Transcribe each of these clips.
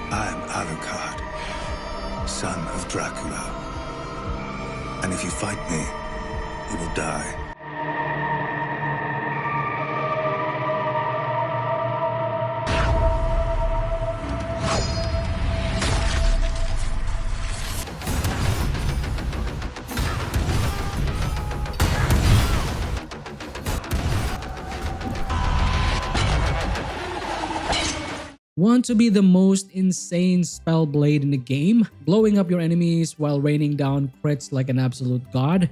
I am Alucard, son of Dracula. And if you fight me, you will die. Want to be the most insane spell blade in the game, blowing up your enemies while raining down crits like an absolute god?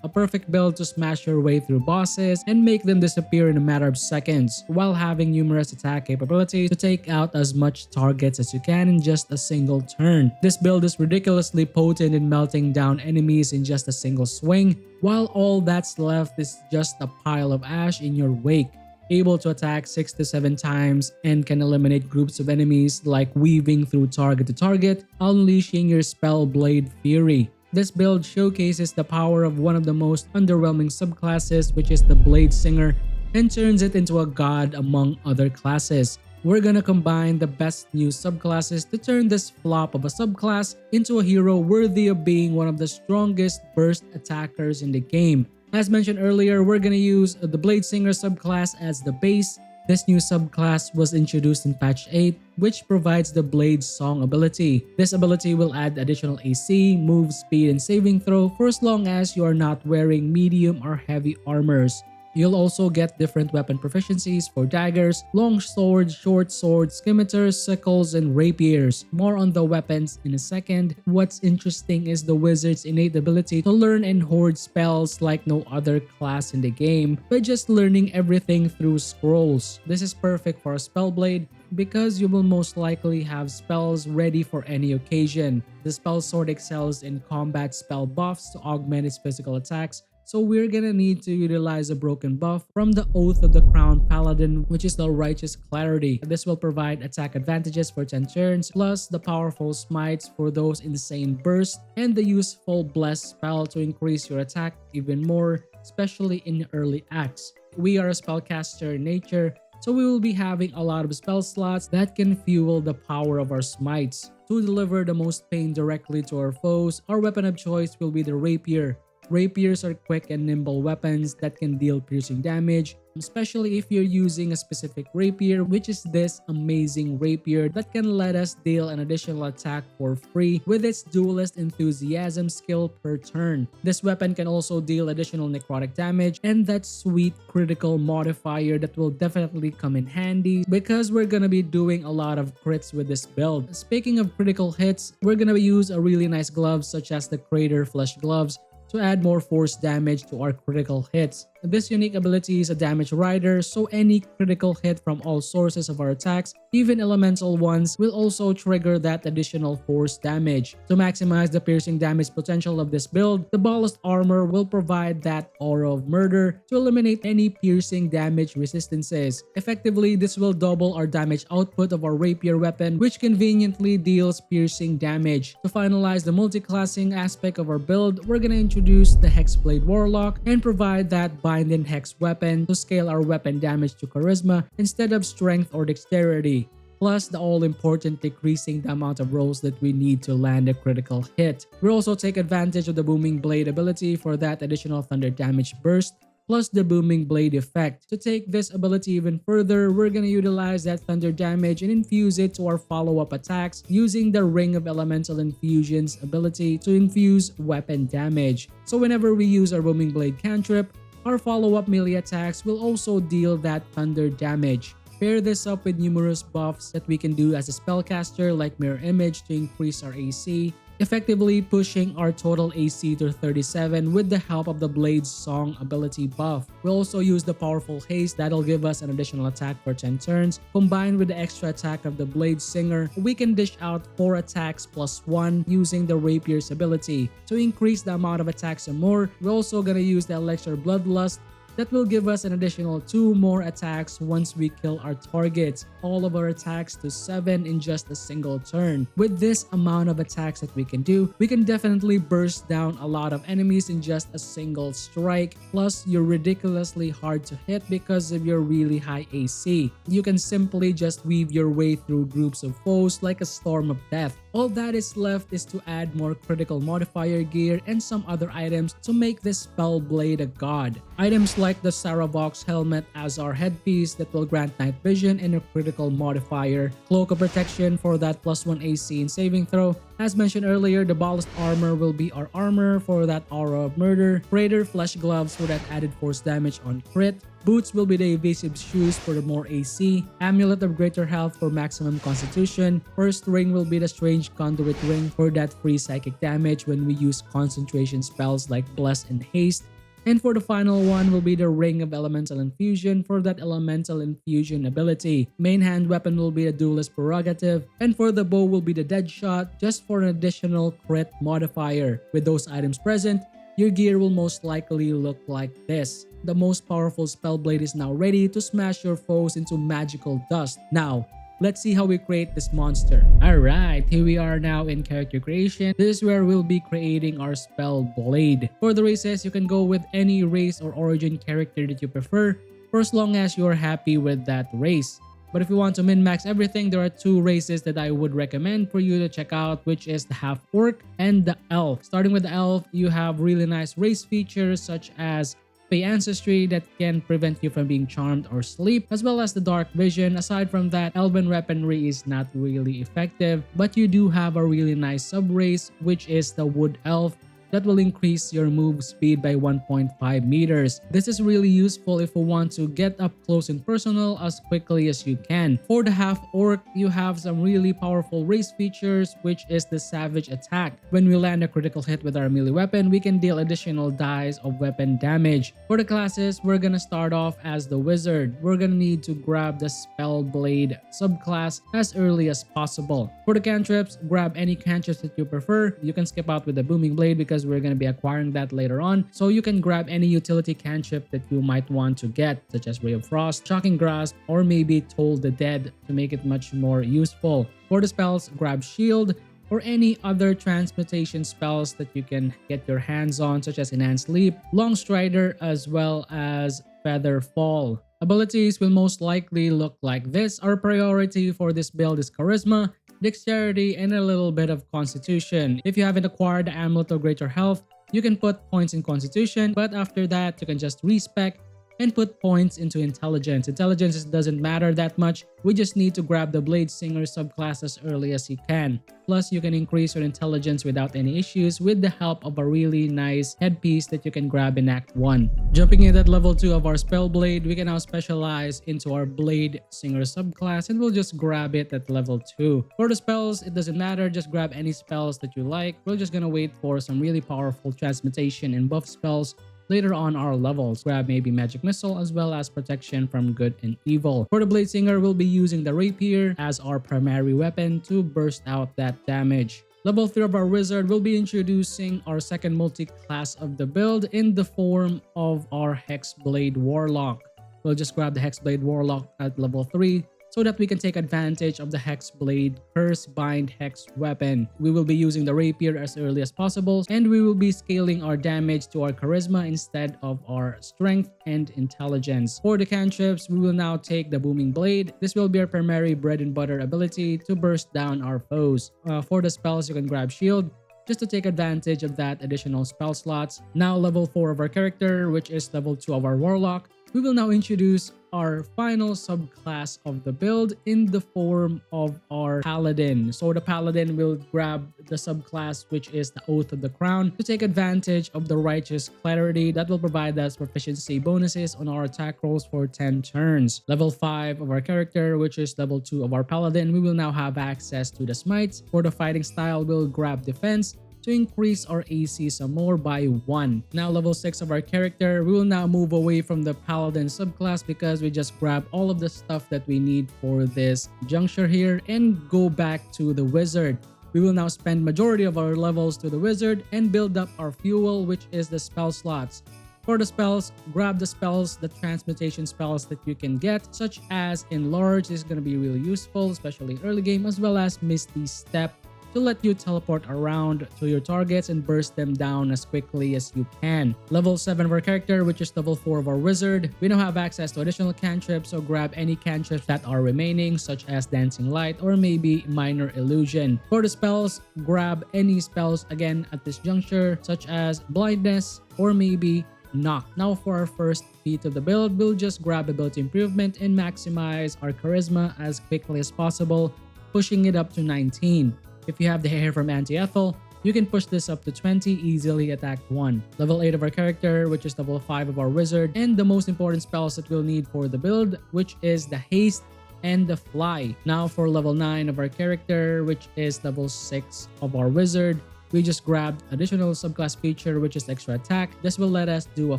A perfect build to smash your way through bosses and make them disappear in a matter of seconds, while having numerous attack capabilities to take out as much targets as you can in just a single turn. This build is ridiculously potent in melting down enemies in just a single swing, while all that's left is just a pile of ash in your wake. Able to attack 6 to 7 times and can eliminate groups of enemies like weaving through target to target, unleashing your spell blade fury. This build showcases the power of one of the most underwhelming subclasses, which is the Bladesinger, and turns it into a god among other classes. We're gonna combine the best new subclasses to turn this flop of a subclass into a hero worthy of being one of the strongest burst attackers in the game. As mentioned earlier, we're gonna use the Bladesinger subclass as the base. This new subclass was introduced in patch 8, which provides the Blade Song ability. This ability will add additional AC, move speed, and saving throw for as long as you are not wearing medium or heavy armors. You'll also get different weapon proficiencies for daggers, long swords, short swords, scimitars, sickles, and rapiers. More on the weapons in a second. What's interesting is the wizard's innate ability to learn and hoard spells like no other class in the game by just learning everything through scrolls. This is perfect for a spellblade because you will most likely have spells ready for any occasion. The spell sword excels in combat spell buffs to augment its physical attacks, so we're gonna need to utilize a broken buff from the Oath of the Crown Paladin, which is the Righteous Clarity. This will provide attack advantages for 10 turns, plus the powerful smites for those insane bursts, and the useful Bless spell to increase your attack even more, especially in early acts. We are a spellcaster in nature, so we will be having a lot of spell slots that can fuel the power of our smites. To deliver the most pain directly to our foes, our weapon of choice will be the Rapier. Rapiers are quick and nimble weapons that can deal piercing damage, especially if you're using a specific rapier, which is this amazing rapier that can let us deal an additional attack for free with its duelist enthusiasm skill per turn. This weapon can also deal additional necrotic damage and that sweet critical modifier that will definitely come in handy because we're gonna be doing a lot of crits with this build. Speaking of critical hits, we're gonna use a really nice gloves such as the Crater Flesh gloves to add more force damage to our critical hits. This unique ability is a damage rider, so any critical hit from all sources of our attacks, even elemental ones, will also trigger that additional force damage. To maximize the piercing damage potential of this build, the Ballast Armor will provide that aura of murder to eliminate any piercing damage resistances. Effectively, this will double our damage output of our rapier weapon, which conveniently deals piercing damage. To finalize the multiclassing aspect of our build, we're gonna introduce the Hexblade Warlock and provide that Bind and Hex weapon to scale our weapon damage to charisma instead of strength or dexterity. Plus the all-important decreasing the amount of rolls that we need to land a critical hit. We'll also take advantage of the Booming Blade ability for that additional thunder damage burst, plus the Booming Blade effect. To take this ability even further, we're gonna utilize that thunder damage and infuse it to our follow-up attacks using the Ring of Elemental Infusions ability to infuse weapon damage. So whenever we use our Booming Blade cantrip, our follow-up melee attacks will also deal that thunder damage. Pair this up with numerous buffs that we can do as a spellcaster like Mirror Image to increase our AC, effectively pushing our total AC to 37 with the help of the Blade Song ability buff. We'll also use the powerful haste that'll give us an additional attack for 10 turns. Combined with the extra attack of the Bladesinger, we can dish out 4 attacks plus 1 using the Rapier's ability. To increase the amount of attacks some more, we're also gonna use the Elixir Bloodlust that will give us an additional 2 more attacks once we kill our targets. All of our attacks to 7 in just a single turn. With this amount of attacks that we can do, we can definitely burst down a lot of enemies in just a single strike. Plus, you're ridiculously hard to hit because of your really high AC. You can simply just weave your way through groups of foes like a storm of death. All that is left is to add more critical modifier gear and some other items to make this spell blade a god. Items like the Saravox helmet as our headpiece that will grant night vision and a critical modifier, cloak of protection for that +1 AC in saving throw. As mentioned earlier, the ballast armor will be our armor for that aura of murder, Raider flesh gloves for that added force damage on crit, boots will be the evasive shoes for the more AC, amulet of greater health for maximum constitution, first ring will be the strange conduit ring for that free psychic damage when we use concentration spells like bless and haste, and for the final one will be the ring of elemental infusion for that elemental infusion ability. Main hand weapon will be the duelist prerogative, and for the bow will be the dead shot just for an additional crit modifier. With those items present, your gear will most likely look like this. The most powerful spell blade is now ready to smash your foes into magical dust. Now, let's see how we create this monster. Alright, here we are now in character creation. This is where we'll be creating our spell blade. For the races, you can go with any race or origin character that you prefer for as long as you're happy with that race. But if you want to min-max everything, there are 2 races that I would recommend for you to check out, which is the half-orc and the elf. Starting with the elf, you have really nice race features such as Fey ancestry that can prevent you from being charmed or sleep, as well as the dark vision. Aside from that, elven weaponry is not really effective, but you do have a really nice sub-race, which is the wood elf, that will increase your move speed by 1.5 meters. This is really useful if you want to get up close and personal as quickly as you can. For the half-orc, you have some really powerful race features, which is the savage attack. When we land a critical hit with our melee weapon, we can deal additional dice of weapon damage. For the classes, we're gonna start off as the wizard. We're gonna need to grab the spell blade subclass as early as possible. For the cantrips, grab any cantrips that you prefer. You can skip out with the booming blade because we're going to be acquiring that later on, so you can grab any utility cantrip that you might want to get, such as Ray of Frost, Shocking Grasp, or maybe Toll the Dead to make it much more useful. For the spells, grab Shield or any other transmutation spells that you can get your hands on, such as Enhanced Leap, Long Strider, as well as Feather Fall. Abilities will most likely look like this. Our priority for this build is Charisma, Dexterity, and a little bit of Constitution. If you haven't acquired the Amulet of Greater Health, you can put points in Constitution, but after that, you can just respec and put points into Intelligence. Intelligence doesn't matter that much. We just need to grab the Bladesinger subclass as early as you can. Plus, you can increase your intelligence without any issues with the help of a really nice headpiece that you can grab in Act 1. Jumping in at level 2 of our spell blade, we can now specialize into our Bladesinger subclass, and we'll just grab it at level 2. For the spells, it doesn't matter, just grab any spells that you like. We're just gonna wait for some really powerful transmutation and buff spells later on our levels. Grab maybe Magic Missile as well as protection from good and evil. For the Bladesinger, we'll be using the Rapier as our primary weapon to burst out that damage. Level 3 of our wizard will be introducing our second multi-class of the build in the form of our Hexblade Warlock. We'll just grab the Hexblade Warlock at level 3 so that we can take advantage of the Hexblade Curse Bind Hex weapon. We will be using the Rapier as early as possible, and we will be scaling our damage to our Charisma instead of our Strength and Intelligence. For the cantrips, we will now take the Booming Blade. This will be our primary bread and butter ability to burst down our foes. For the spells, you can grab Shield just to take advantage of that additional spell slots. Now level 4 of our character, which is level 2 of our Warlock. We will now introduce our final subclass of the build in the form of our Paladin. So the Paladin will grab the subclass, which is the Oath of the Crown, to take advantage of the Righteous Clarity that will provide us proficiency bonuses on our attack rolls for 10 turns. Level 5 of our character, which is level 2 of our Paladin, we will now have access to the Smites. For the fighting style, we'll grab Defense to increase our AC some more by 1. Now level 6 of our character, we will now move away from the Paladin subclass because we just grab all of the stuff that we need for this juncture here and go back to the wizard. We will now spend majority of our levels to the wizard and build up our fuel, which is the spell slots. For the spells, grab the spells, the transmutation spells that you can get, such as Enlarge is going to be really useful, especially early game, as well as Misty Step to let you teleport around to your targets and burst them down as quickly as you can. Level 7 of our character, which is level 4 of our wizard, we now have access to additional cantrips, so grab any cantrips that are remaining, such as Dancing Light or maybe Minor Illusion. For the spells, grab any spells again at this juncture, such as Blindness or maybe Knock. Now for our first feat of the build, we'll just grab ability improvement and maximize our charisma as quickly as possible, pushing it up to 19. If you have the hair from Anti-Ethel, you can push this up to 20, easily attack 1. Level 8 of our character, which is level 5 of our wizard, and the most important spells that we'll need for the build, which is the haste and the fly. Now for level 9 of our character, which is level 6 of our wizard, we just grabbed additional subclass feature, which is extra attack. This will let us do a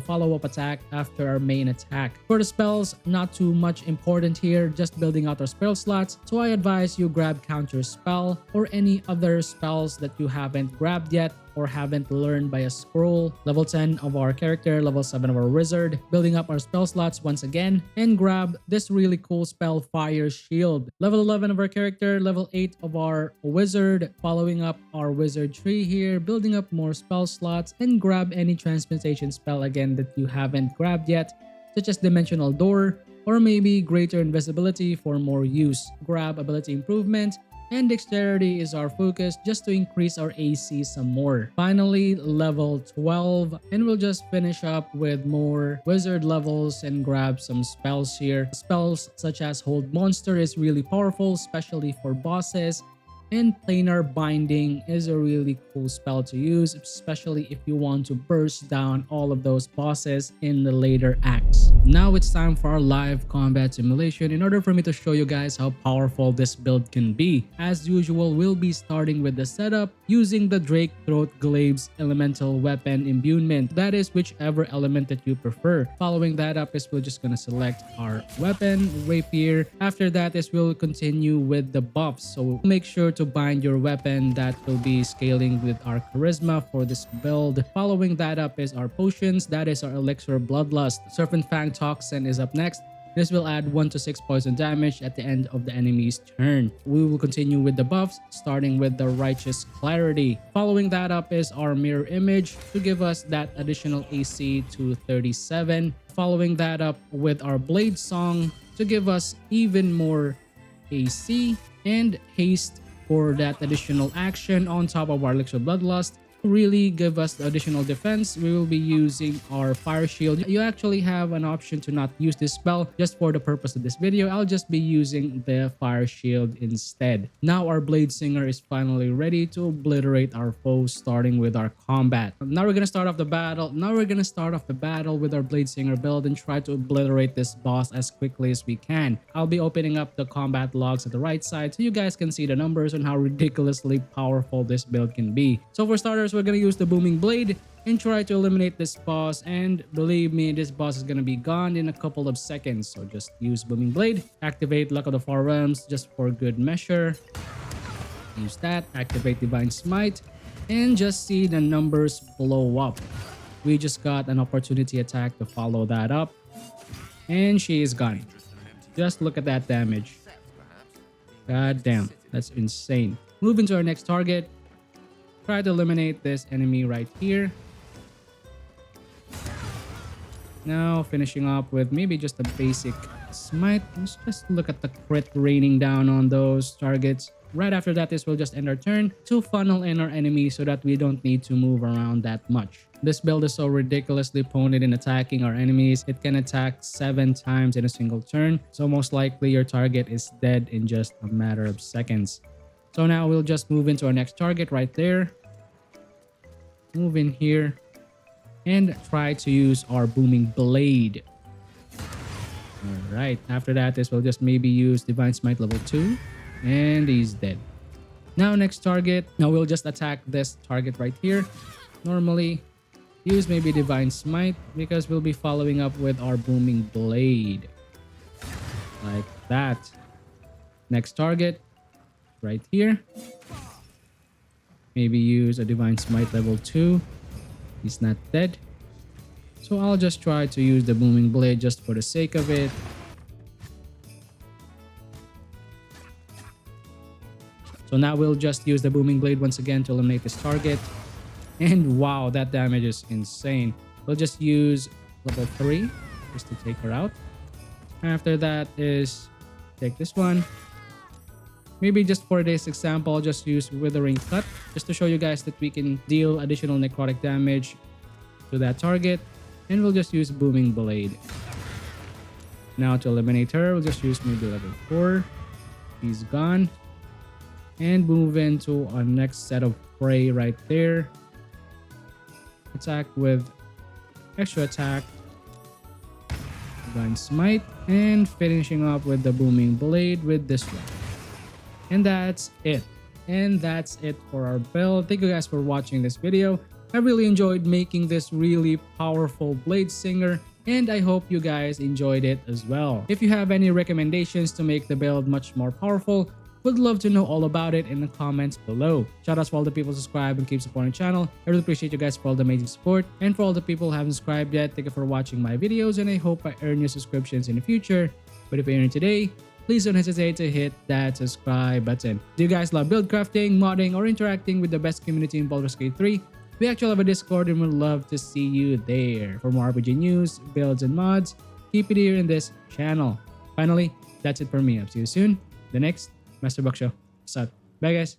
follow-up attack after our main attack. For the spells, not too much important here, just building out our spell slots. So I advise you grab counter spell or any other spells that you haven't grabbed yet or haven't learned by a scroll. Level 10 of our character, level 7 of our wizard, building up our spell slots once again, and grab this really cool spell, Fire Shield. Level 11 of our character, level 8 of our wizard, following up our wizard tree here, building up more spell slots, and grab any transmutation spell again that you haven't grabbed yet, such as Dimensional Door or maybe Greater Invisibility for more use. Grab ability improvement, and dexterity is our focus just to increase our AC some more. Finally, level 12, and we'll just finish up with more wizard levels and grab some spells here. Spells such as Hold Monster is really powerful, especially for bosses, and Planar Binding is a really cool spell to use, especially if you want to burst down all of those bosses in the later acts. Now it's time for our live combat simulation in order for me to show you guys how powerful this build can be. As usual, we'll be starting with the setup using the Drake Throat Glaive's elemental weapon imbuement. That is whichever element that you prefer. Following that up is we're just gonna select our weapon, rapier. After that is we'll continue with the buffs. So make sure to bind your weapon, that will be scaling with our charisma for this build. Following that up is our potions, that is our elixir bloodlust. Serpent Fang Toxin is up next. This will add 1 to 6 poison damage at the end of the enemy's turn. We will continue with the buffs, starting with the Righteous Clarity. Following that up is our Mirror Image to give us that additional AC to 37. Following that up with our Blade Song to give us even more AC, and Haste for that additional action on top of our Elixir Bloodlust. Really give us the additional defense, we will be using our Fire Shield. You actually have an option to not use this spell. Just for the purpose of this video, I'll just be using the Fire Shield instead. Now our Bladesinger is finally ready to obliterate our foes, starting with our combat. Now we're gonna start off the battle. With our Bladesinger build and try to obliterate this boss as quickly as we can. I'll be opening up the combat logs at the right side so you guys can see the numbers on how ridiculously powerful this build can be. So for starters, we're gonna use the Booming Blade and try to eliminate this boss, and believe me, this boss is gonna be gone in a couple of seconds. So just use Booming Blade, activate Luck of the Four Realms just for good measure. Use that, activate Divine Smite, and just see the numbers blow up. We just got an opportunity attack to follow that up, and she is gone. Just look at that damage. God damn, that's insane. Moving to our next target. Try to eliminate this enemy right here. Now finishing up with maybe just a basic smite. Let's just look at the crit raining down on those targets. Right after that, this will just end our turn to funnel in our enemy so that we don't need to move around that much. This build is so ridiculously potent in attacking our enemies. It can attack 7 times in a single turn. So most likely your target is dead in just a matter of seconds. So now we'll just move into our next target right there. Move in here and try to use our Booming Blade. Alright, after that, this will just maybe use Divine Smite level 2. And he's dead. Now next target. Now we'll just attack this target right here. Normally, use maybe Divine Smite because we'll be following up with our Booming Blade. Like that. Next target. Right here. Maybe use a Divine Smite level 2. He's not dead. So I'll just try to use the booming blade just for the sake of it. So now we'll just use the booming blade once again to eliminate this target. And wow, that damage is insane. We'll just use level 3 just to take her out. After that is take this one. Maybe just for this example, I'll just use Withering Cut just to show you guys that we can deal additional necrotic damage to that target. And we'll just use Booming Blade. Now to eliminate her, we'll just use maybe level 4. He's gone. And move into our next set of prey right there. Attack with extra attack. Divine Smite. And finishing up with the Booming Blade with this one. And that's it. And that's it for our build. Thank you guys for watching this video. I really enjoyed making this really powerful Bladesinger, and I hope you guys enjoyed it as well. If you have any recommendations to make the build much more powerful, would love to know all about it in the comments below. Shoutouts for all the people who subscribe and keep supporting the channel. I really appreciate you guys for all the amazing support. And for all the people who haven't subscribed yet, thank you for watching my videos, and I hope I earn your subscriptions in the future. But if you're in today, please don't hesitate to hit that subscribe button. Do you guys love build crafting, modding, or interacting with the best community in Baldur's Gate 3? We actually have a Discord and would love to see you there. For more RPG news, builds, and mods, keep it here in this channel. Finally, that's it for me. I'll see you soon. The next Master Buck Show. Peace out. Bye guys.